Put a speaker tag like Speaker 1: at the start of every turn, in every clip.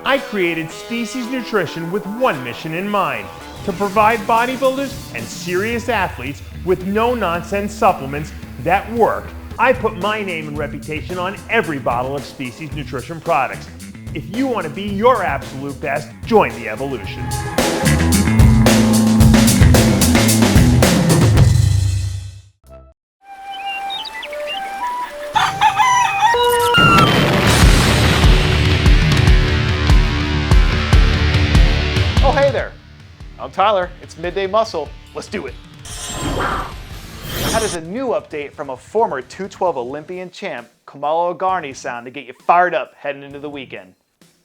Speaker 1: I created Species Nutrition with one mission in mind: to provide bodybuilders and serious athletes with no-nonsense supplements that work. I put my name and reputation on every bottle of Species Nutrition products. If you want to be your absolute best, join the evolution.
Speaker 2: Oh, hey there. I'm Tyler. It's Midday Muscle. Let's do it. How does a new update from a former 212 Olympian champ, Kamal Elgargni, sound to get you fired up heading into the weekend?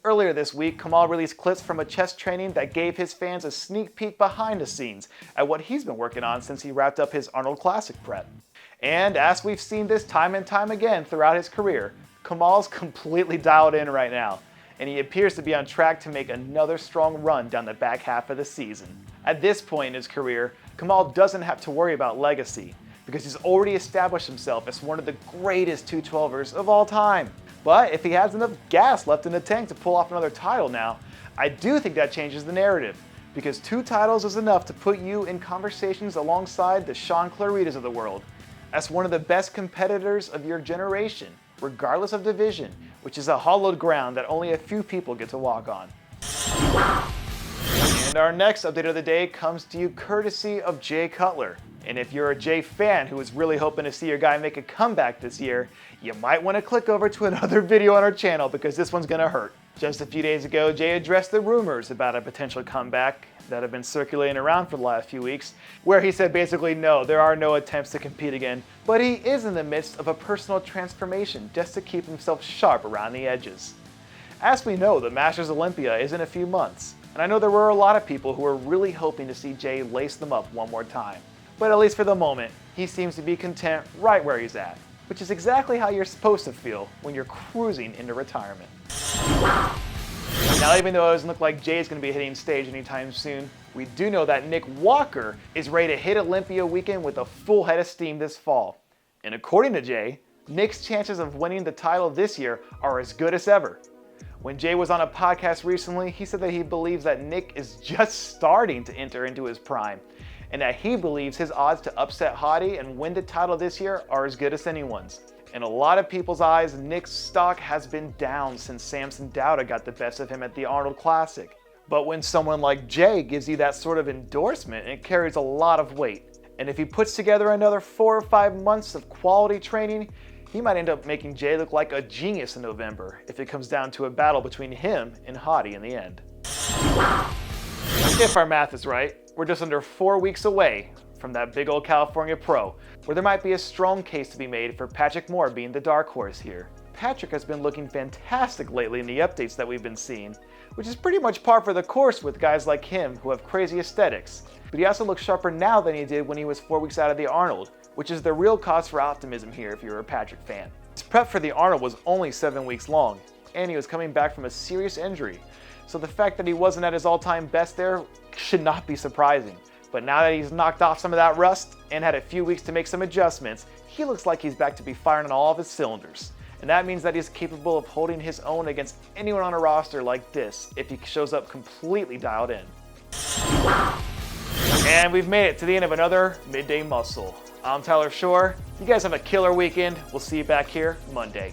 Speaker 2: Earlier this week, Kamal released clips from a chest training that gave his fans a sneak peek behind the scenes at what he's been working on since he wrapped up his Arnold Classic prep. And as we've seen this time and time again throughout his career, Kamal's completely dialed in right now, and he appears to be on track to make another strong run down the back half of the season. At this point in his career, Kamal doesn't have to worry about legacy, because he's already established himself as one of the greatest 212ers of all time. But if he has enough gas left in the tank to pull off another title now, I do think that changes the narrative, because 2 titles is enough to put you in conversations alongside the Sean Claritas of the world, as one of the best competitors of your generation, regardless of division, which is a hallowed ground that only a few people get to walk on. And our next update of the day comes to you courtesy of Jay Cutler. And if you're a Jay fan who is really hoping to see your guy make a comeback this year, you might want to click over to another video on our channel because this one's gonna hurt. Just a few days ago, Jay addressed the rumors about a potential comeback that have been circulating around for the last few weeks, where he said basically no, there are no attempts to compete again, but he is in the midst of a personal transformation just to keep himself sharp around the edges. As we know, the Masters Olympia is in a few months, and I know there were a lot of people who were really hoping to see Jay lace them up one more time. But at least for the moment, he seems to be content right where he's at, which is exactly how you're supposed to feel when you're cruising into retirement. Now, even though it doesn't look like Jay's going to be hitting stage anytime soon, we do know that Nick Walker is ready to hit Olympia weekend with a full head of steam this fall. And according to Jay, Nick's chances of winning the title this year are as good as ever. When Jay was on a podcast recently, he said that he believes that Nick is just starting to enter into his prime, and that he believes his odds to upset Hottie and win the title this year are as good as anyone's. In a lot of people's eyes, Nick's stock has been down since Samson Dauda got the best of him at the Arnold Classic. But when someone like Jay gives you that sort of endorsement, it carries a lot of weight. And if he puts together another 4 or 5 months of quality training, he might end up making Jay look like a genius in November if it comes down to a battle between him and Hottie in the end. If our math is right, we're just under 4 weeks away from that big old California Pro, where there might be a strong case to be made for Patrick Moore being the dark horse here. Patrick has been looking fantastic lately in the updates that we've been seeing, which is pretty much par for the course with guys like him who have crazy aesthetics. But he also looks sharper now than he did when he was 4 weeks out of the Arnold, which is the real cause for optimism here if you're a Patrick fan. His prep for the Arnold was only 7 weeks long, and he was coming back from a serious injury, so the fact that he wasn't at his all-time best there should not be surprising. But now that he's knocked off some of that rust and had a few weeks to make some adjustments, he looks like he's back to be firing on all of his cylinders. And that means that he's capable of holding his own against anyone on a roster like this if he shows up completely dialed in. And we've made it to the end of another Midday Muscle. I'm Tyler Shore. You guys have a killer weekend. We'll see you back here Monday.